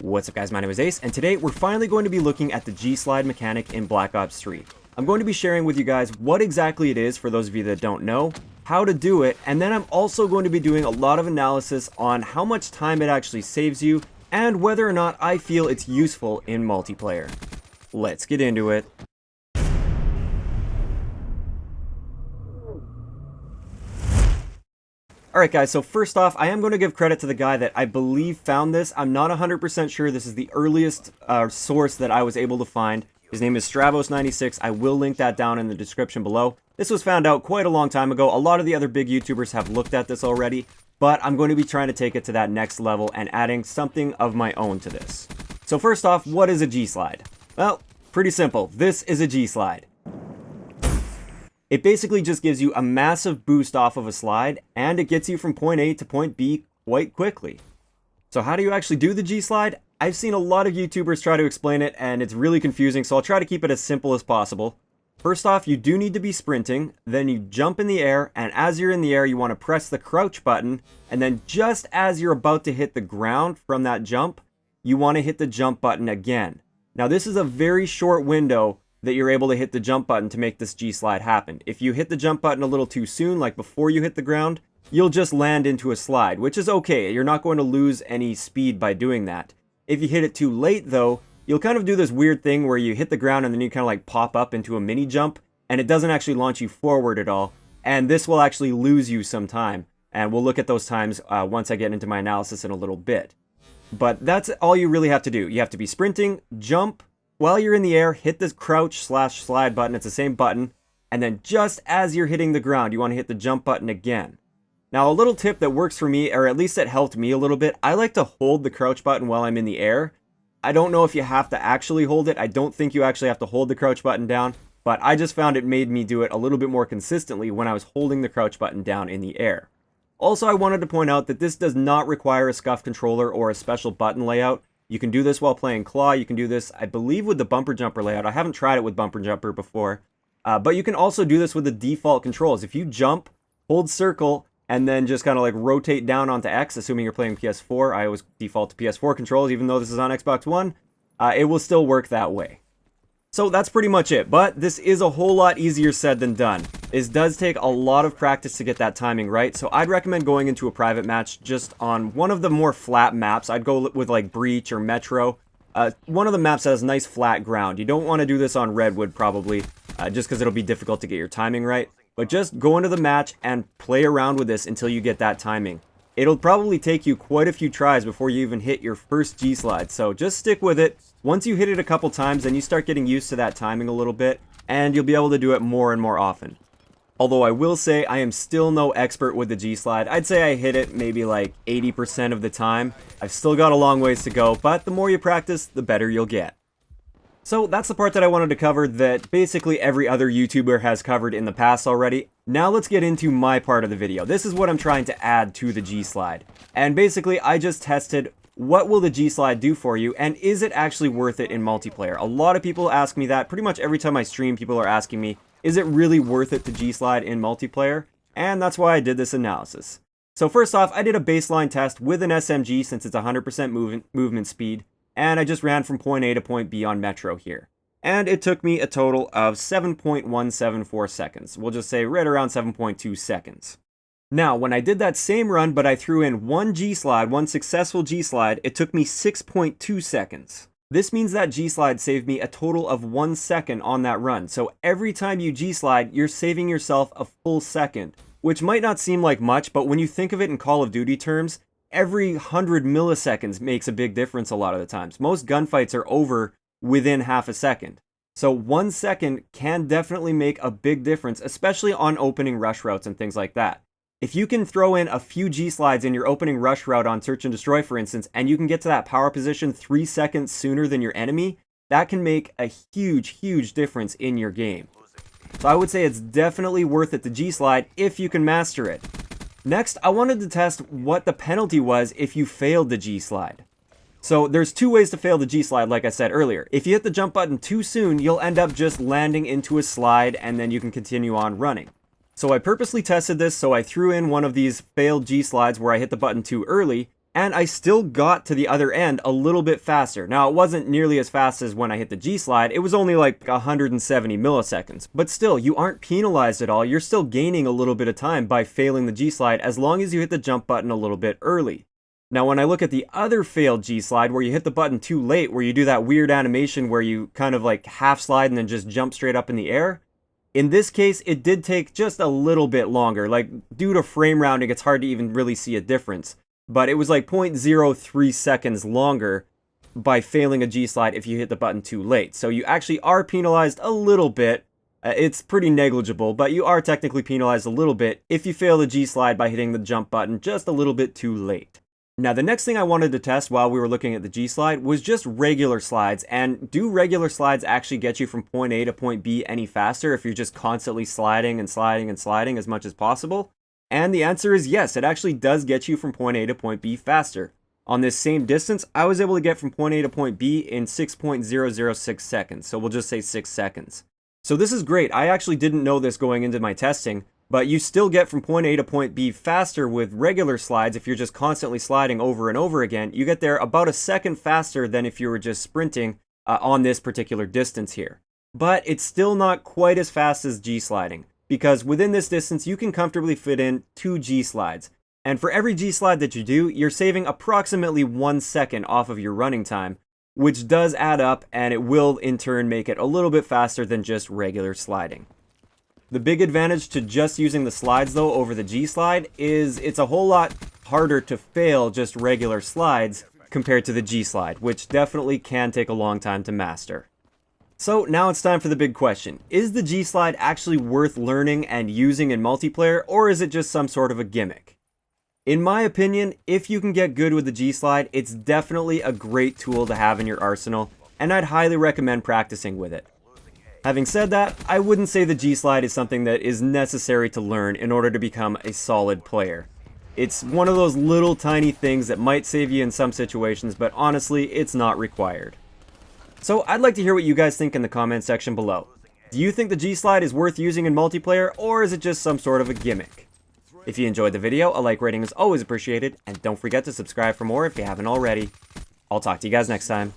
What's up guys, my name is Ace, and today we're finally going to be looking at the G-Slide mechanic in Black Ops 3. I'm going to be sharing with you guys what exactly it is for those of you that don't know, how to do it, and then I'm also going to be doing a lot of analysis on how much time it actually saves you, and whether or not I feel it's useful in multiplayer. Let's get into it. Alright guys, so first off, I am going to give credit to the guy that I believe found this. I'm not 100% sure. This is the earliest source that I was able to find. His name is Stravos96. I will link that down in the description below. This was found out quite a long time ago. A lot of the other big YouTubers have looked at this already, but I'm going to be trying to take it to that next level and adding something of my own to this. So first off, what is a G-Slide? Well, pretty simple. This is a G-Slide. It basically just gives you a massive boost off of a slide, and it gets you from point A to point B quite quickly. So how do you actually do the G-Slide? I've seen a lot of YouTubers try to explain it, and it's really confusing, so I'll try to keep it as simple as possible. First off, you do need to be sprinting, then you jump in the air, and as you're in the air, you want to press the crouch button, and then just as you're about to hit the ground from that jump, you want to hit the jump button again. Now this is a very short window that you're able to hit the jump button to make this G-Slide happen. If you hit the jump button a little too soon, like before you hit the ground, you'll just land into a slide, which is okay. You're not going to lose any speed by doing that. If you hit it too late though, you'll kind of do this weird thing where you hit the ground and then you kind of like pop up into a mini jump, and it doesn't actually launch you forward at all, and this will actually lose you some time. And we'll look at those times once I get into my analysis in a little bit. But that's all you really have to do. You have to be sprinting, jump. While you're in the air, hit this crouch/slide button. It's the same button. And then just as you're hitting the ground, you want to hit the jump button again. Now, a little tip that works for me, or at least it helped me a little bit, I like to hold the crouch button while I'm in the air. I don't know if you have to actually hold it. I don't think you actually have to hold the crouch button down, but I just found it made me do it a little bit more consistently when I was holding the crouch button down in the air. Also, I wanted to point out that this does not require a SCUF controller or a special button layout. You can do this while playing Claw. You can do this, I believe, with the bumper jumper layout. I haven't tried it with bumper jumper before. But you can also do this with the default controls. If you jump, hold circle, and then just kind of like rotate down onto X, assuming you're playing PS4. I always default to PS4 controls, even though this is on Xbox One. It will still work that way. So that's pretty much it, but this is a whole lot easier said than done. It does take a lot of practice to get that timing right, so I'd recommend going into a private match just on one of the more flat maps. I'd go with like Breach or Metro. One of the maps that has nice flat ground. You don't want to do this on Redwood probably, just because it'll be difficult to get your timing right. But just go into the match and play around with this until you get that timing. It'll probably take you quite a few tries before you even hit your first G-Slide, so just stick with it. Once you hit it a couple times, then you start getting used to that timing a little bit, and you'll be able to do it more and more often. Although I will say I am still no expert with the G-Slide. I'd say I hit it maybe like 80% of the time. I've still got a long ways to go, but the more you practice, the better you'll get. So that's the part that I wanted to cover that basically every other YouTuber has covered in the past already. Now let's get into my part of the video. This is what I'm trying to add to the G-Slide. And basically I just tested what will the G-Slide do for you, and is it actually worth it in multiplayer? A lot of people ask me that. Pretty much every time I stream, people are asking me, is it really worth it to G-Slide in multiplayer? And that's why I did this analysis. So first off, I did a baseline test with an SMG since it's 100% movement speed, and I just ran from point A to point B on Metro here. And it took me a total of 7.174 seconds. We'll just say right around 7.2 seconds. Now, when I did that same run, but I threw in one G-Slide, one successful G-Slide, it took me 6.2 seconds. This means that G-Slide saved me a total of 1 second on that run. So every time you G-Slide, you're saving yourself a full second, which might not seem like much, but when you think of it in Call of Duty terms, every 100 milliseconds makes a big difference a lot of the times. Most gunfights are over within half a second. So 1 second can definitely make a big difference, especially on opening rush routes and things like that. If you can throw in a few G-Slides in your opening rush route on Search and Destroy, for instance, and you can get to that power position 3 seconds sooner than your enemy, that can make a huge, huge difference in your game. So I would say it's definitely worth it to G-Slide if you can master it. Next, I wanted to test what the penalty was if you failed the G-Slide. So there's two ways to fail the G-Slide, like I said earlier. If you hit the jump button too soon, you'll end up just landing into a slide and then you can continue on running. So I purposely tested this, so I threw in one of these failed G-Slides where I hit the button too early, and I still got to the other end a little bit faster. Now, it wasn't nearly as fast as when I hit the G-slide, it was only like 170 milliseconds. But still, you aren't penalized at all, you're still gaining a little bit of time by failing the G-slide as long as you hit the jump button a little bit early. Now, when I look at the other failed G-slide where you hit the button too late, where you do that weird animation where you kind of like half slide and then just jump straight up in the air, in this case, it did take just a little bit longer. Like, due to frame rounding, it's hard to even really see a difference. But it was like 0.03 seconds longer by failing a G-slide if you hit the button too late. So you actually are penalized a little bit. It's pretty negligible, but you are technically penalized a little bit if you fail the G-slide by hitting the jump button just a little bit too late. Now, the next thing I wanted to test while we were looking at the G-slide was just regular slides. And do regular slides actually get you from point A to point B any faster if you're just constantly sliding and sliding and sliding as much as possible? And the answer is yes, it actually does get you from point A to point B faster. On this same distance, I was able to get from point A to point B in 6.006 seconds, so we'll just say 6 seconds. So this is great. I actually didn't know this going into my testing, but you still get from point A to point B faster with regular slides if you're just constantly sliding over and over again. You get there about a second faster than if you were just sprinting on this particular distance here. But it's still not quite as fast as G-sliding, because within this distance you can comfortably fit in 2 G-slides. And for every G-slide that you do, you're saving approximately 1 second off of your running time, which does add up, and it will in turn make it a little bit faster than just regular sliding. The big advantage to just using the slides though over the G-slide is it's a whole lot harder to fail just regular slides compared to the G-slide, which definitely can take a long time to master. So now it's time for the big question. Is the G-slide actually worth learning and using in multiplayer, or is it just some sort of a gimmick? In my opinion, if you can get good with the G-slide, it's definitely a great tool to have in your arsenal, and I'd highly recommend practicing with it. Having said that, I wouldn't say the G-slide is something that is necessary to learn in order to become a solid player. It's one of those little tiny things that might save you in some situations, but honestly, it's not required. So I'd like to hear what you guys think in the comment section below. Do you think the G-slide is worth using in multiplayer, or is it just some sort of a gimmick? If you enjoyed the video, a like rating is always appreciated, and don't forget to subscribe for more if you haven't already. I'll talk to you guys next time.